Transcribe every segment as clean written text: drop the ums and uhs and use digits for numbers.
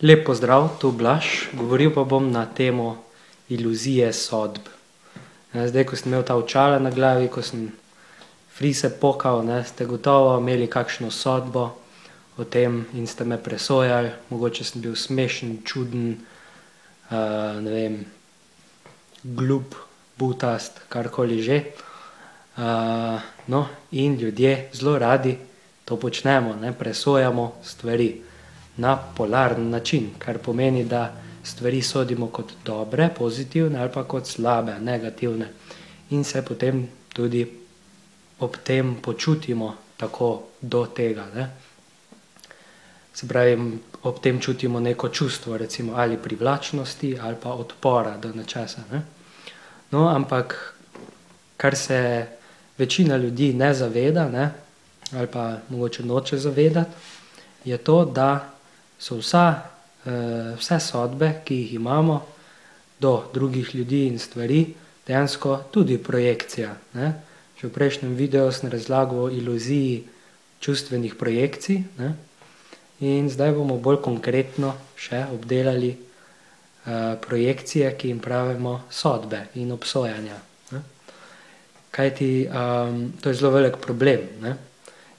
Lep pozdrav, tu Blaž. Govoril pa bom na temo iluzije sodb. Zdaj, ko sem imel ta očala na glavi, ko sem frise pokal, ste gotovo imeli kakšno sodbo o tem in ste me presojali. Mogoče sem bil smešen, čuden, ne vem, glup, butast, karkoli že. No, in ljudje zelo radi to počnemo, presojamo stvari na polaren način, kar pomeni, da stvari sodimo kot dobre, pozitivne ali pa kot slabe, negativne. In se potem tudi ob tem počutimo tako do tega. Se pravi, ob tem čutimo neko čustvo, recimo ali privlačnosti ali pa odpora do nečesa. No, ampak kar se večina ljudi ne zaveda, ali pa mogoče noče zavedati, je to, da so vse sodbe, ki jih imamo do drugih ljudi in stvari, dejansko tudi projekcija. Že v prejšnjem videu sem razlagal o iluziji čustvenih projekcij, in zdaj bomo bolj konkretno še obdelali projekcije, ki jim pravimo sodbe in obsojanja. Kajti to je zelo velik problem,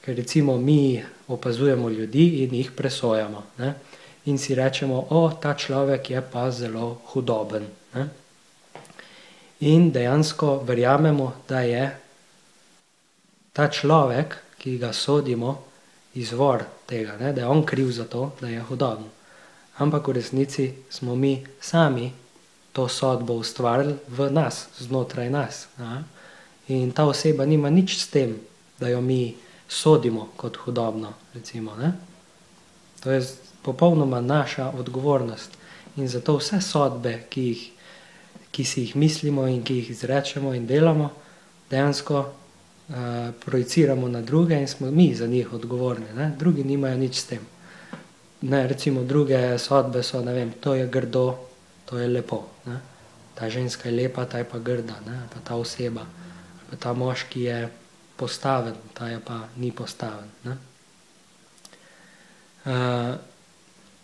ker recimo mi opazujemo ljudi in jih presojamo. In si rečemo, ta človek je pa zelo hudoben. In dejansko verjamemo, da je ta človek, ki ga sodimo, izvor tega, da je on kriv za to, da je hudoben. Ampak v resnici smo mi sami to sodbo ustvarili v nas, znotraj nas. In ta oseba nima nič s tem, da jo mi sodimo kot hudobno, recimo. To je popolnoma naša odgovornost. In zato vse sodbe, ki si jih mislimo in ki jih izrečemo in delamo, dejansko projiciramo na druge in smo mi za njih odgovorni. Drugi nimajo nič s tem. Recimo druge sodbe so, ne vem, to je grdo, to je lepo. Ta ženska je lepa, ta je pa grda, pa ta oseba, pa ta moški je postaven, ta je pa ni postaven.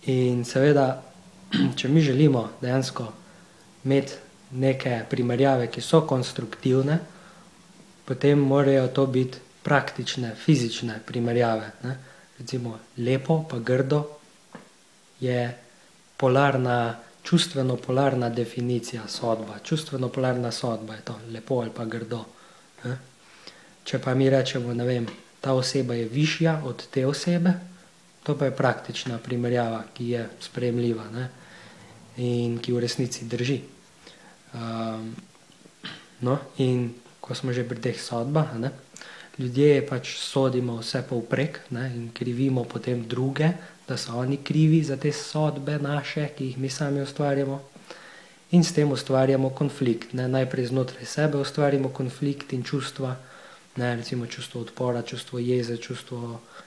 In seveda, če mi želimo dejansko imeti neke primerjave, ki so konstruktivne, potem morajo to biti praktične, fizične primerjave. Recimo lepo pa grdo je čustveno polarna definicija sodba. Čustveno polarna sodba je to, lepo ali pa grdo. Če pa mi rečemo, ne vem, ta oseba je višja od te osebe, to pa je praktična primerjava, ki je sprejemljiva in ki v resnici drži. No, in ko smo že pri teh sodbah, ljudje pač sodimo vse povprek in krivimo potem druge, da so oni krivi za te sodbe naše, ki jih mi sami ustvarjamo. In s tem ustvarjamo konflikt. Najprej znotraj sebe ustvarimo konflikt in čustva, recimo čustvo odpora, čustvo jeze,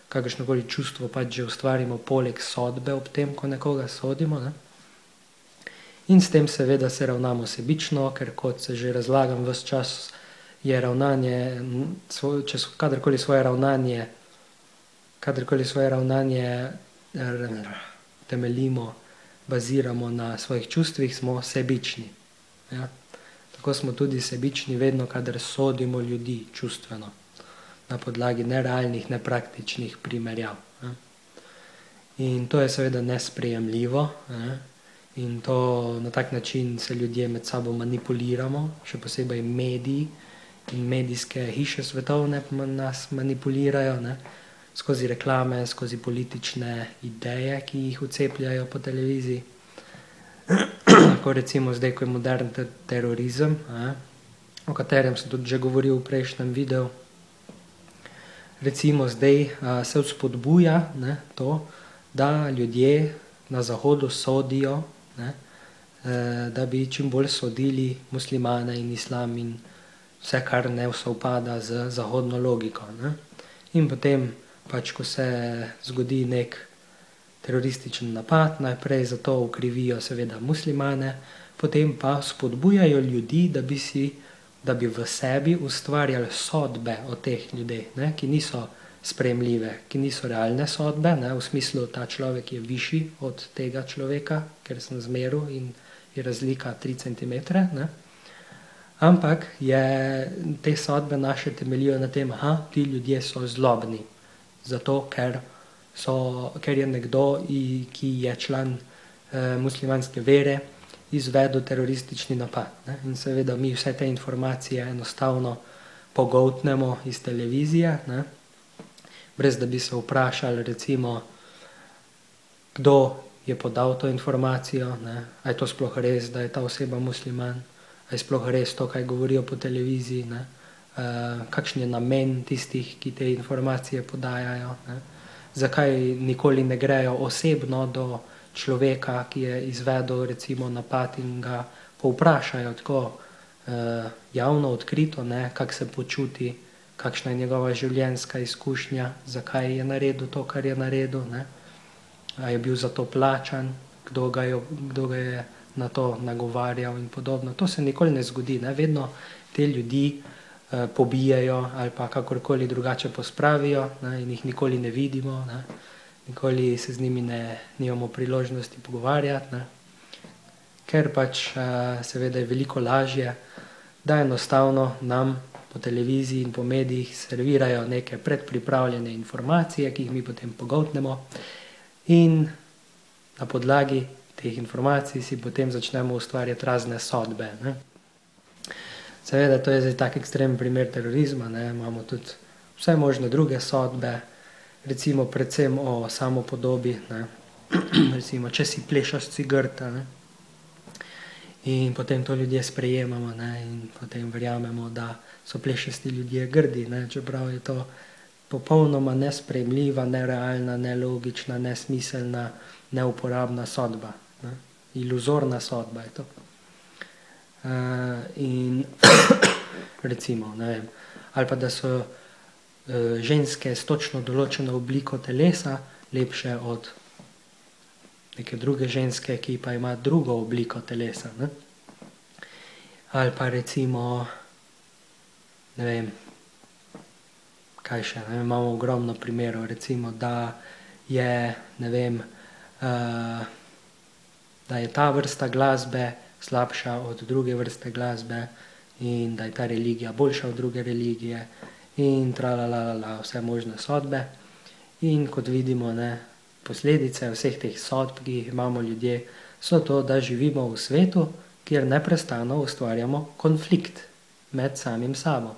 kakršnokoli čustvo pač že ustvarimo poleg sodbe ob tem, ko nekoga sodimo. In s tem seveda se ravnamo sebično, ker kot se že razlagam ves čas, je ravnanje, kadarkoli svoje ravnanje temeljimo, baziramo na svojih čustvih, smo sebični. Tako smo tudi sebični vedno, kadar sodimo ljudi čustveno, na podlagi nerealnih, nepraktičnih primerjav. In to je seveda nesprejemljivo, in to na tak način se ljudje med sabo manipuliramo, še posebej mediji in medijske hiše svetovne nas manipulirajo, skozi reklame, skozi politične ideje, ki jih vcepljajo po televiziji. Tako recimo zdaj, ko je modern terorizem, o katerem sem tudi že govoril v prejšnjem videu, recimo zdaj se vzpodbuja to, da ljudje na Zahodu sodijo, da bi čim bolj sodili muslimane in islam in vse, kar ne sovpada z zahodno logiko. In potem, pač ko se zgodi nek terorističen napad, najprej zato ukrivijo seveda muslimane, potem pa spodbujajo ljudi, da bi v sebi ustvarjali sodbe o teh ljudeh, ki niso sprejemljive, ki niso realne sodbe, ne, v smislu, ta človek je višji od tega človeka, ker sem zmeril in je razlika 3 centimetre, ne. Ampak te sodbe naše temeljijo na tem, ti ljudje so zlobni, zato ker je nekdo, ki je član muslimanske vere, izvedel teroristični napad. Ne? In seveda mi vse te informacije enostavno pogoltnemo iz televizije, ne? Brez da bi se vprašali, recimo, kdo je podal to informacijo, ne? A je to sploh res, da je ta oseba musliman, a je sploh res to, kaj govorijo po televiziji, ne? Kakšen je namen tistih, ki te informacije podajajo, ne? Zakaj nikoli ne grejo osebno do človeka, ki je izvedel recimo napad in ga povprašajo tako javno, odkrito, ne, kako se počuti, kakšna je njegova življenjska izkušnja, zakaj je naredil to, kar je naredil, ne. A je bil za to plačan, kdo ga je na to nagovarjal in podobno. To se nikoli ne zgodi, ne. Vedno te ljudi pobijajo ali pa kakorkoli drugače pospravijo, ne, in jih nikoli ne vidimo, ne. Nikoli se z njimi nimamo priložnosti pogovarjati, ne. Ker pač seveda je veliko lažje, da enostavno nam po televiziji in po medijih servirajo neke predpripravljene informacije, ki jih mi potem pogoltnemo in na podlagi teh informacij si potem začnemo ustvarjati razne sodbe, ne. Seveda to je zdaj tak ekstremen primer terorizma, ne, imamo tudi vse možne druge sodbe, recimo predvsem o samopodobi, ne, recimo, če si plešast, si grd, ne, in potem to ljudje sprejemamo, ne, in potem verjamemo, da so plešasti ljudje grdi, ne, čeprav je to popolnoma nesprejemljiva, nerealna, nelogična, nesmiselna, neuporabna sodba, ne, iluzorna sodba je to. In recimo, ne vem, ali pa da so ženske s točno določeno obliko telesa lepše od neke druge ženske, ki pa ima drugo obliko telesa, ne. Ali pa recimo, ne vem, kaj še, ne vem, imamo ogromno primerov, recimo, da je, ne vem, da je ta vrsta glasbe slabša od druge vrste glasbe in da je ta religija boljša od druge religije in vse možne sodbe. In kot vidimo, ne, posledice vseh teh sodb, ki jih imamo ljudje, so to, da živimo v svetu, kjer neprestano ustvarjamo konflikt med samim sabo.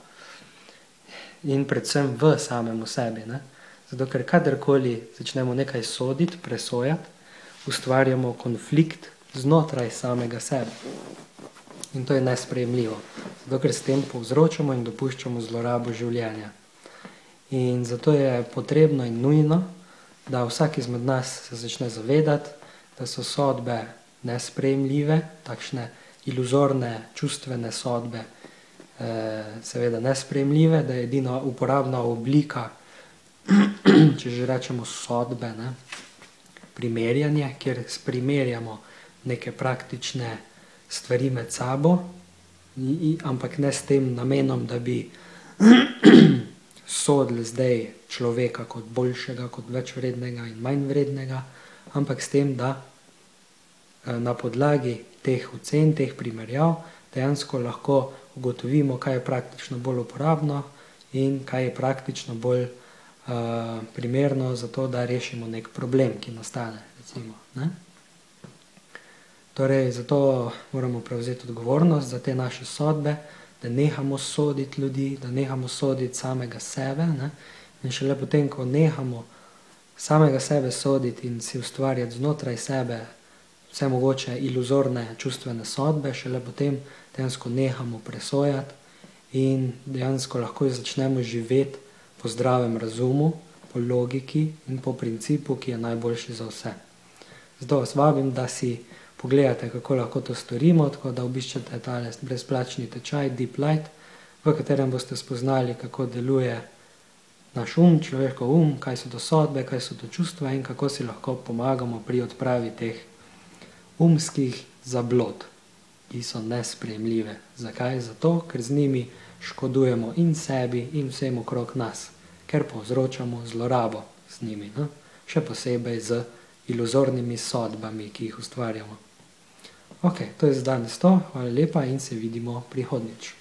In predvsem v samem sebi, ne. Zato, ker kadarkoli začnemo nekaj soditi, presojati, ustvarjamo konflikt znotraj samega sebe. In to je nesprejemljivo, zato ker s tem povzročamo in dopuščamo zlorabo življenja. In zato je potrebno in nujno, da vsak izmed nas se začne zavedati, da so sodbe nesprejemljive, takšne iluzorne, čustvene sodbe, seveda nesprejemljive, da je edina uporabna oblika, če že rečemo sodbe, ne, primerjanje, kjer primerjamo neke praktične stvari med sabo, ampak ne s tem namenom, da bi sodili zdaj človeka kot boljšega, kot več vrednega in manj vrednega, ampak s tem, da na podlagi teh ocen, teh primerjav, dejansko lahko ugotovimo, kaj je praktično bolj uporabno in kaj je praktično bolj primerno za to, da rešimo nek problem, ki nastane, recimo, ne. Torej, zato moramo prevzeti odgovornost za te naše sodbe, da nehamo soditi ljudi, da nehamo soditi samega sebe, ne, in šele potem, ko nehamo samega sebe soditi in si ustvarjati znotraj sebe vse mogoče iluzorne čustvene sodbe, šele potem dejansko nehamo presojati in dejansko lahko začnemo živeti po zdravem razumu, po logiki in po principu, ki je najboljši za vse. Zato vas vabim, da si pogledate, kako lahko to storimo, tako da obiščete tale brezplačni tečaj Deep Light, v katerem boste spoznali, kako deluje naš človeškov kaj so to sodbe, kaj so to čustva in kako si lahko pomagamo pri odpravi teh umskih zablod, ki so nesprejemljive. Zakaj? Zato, ker z njimi škodujemo in sebi in vsem okrog nas. ker povzročamo zlorabo z njimi, no? Še posebej z iluzornimi sodbami, ki jih ustvarjamo. Ok, to je za danes to. Hvala lepa in se vidimo prihodnjič.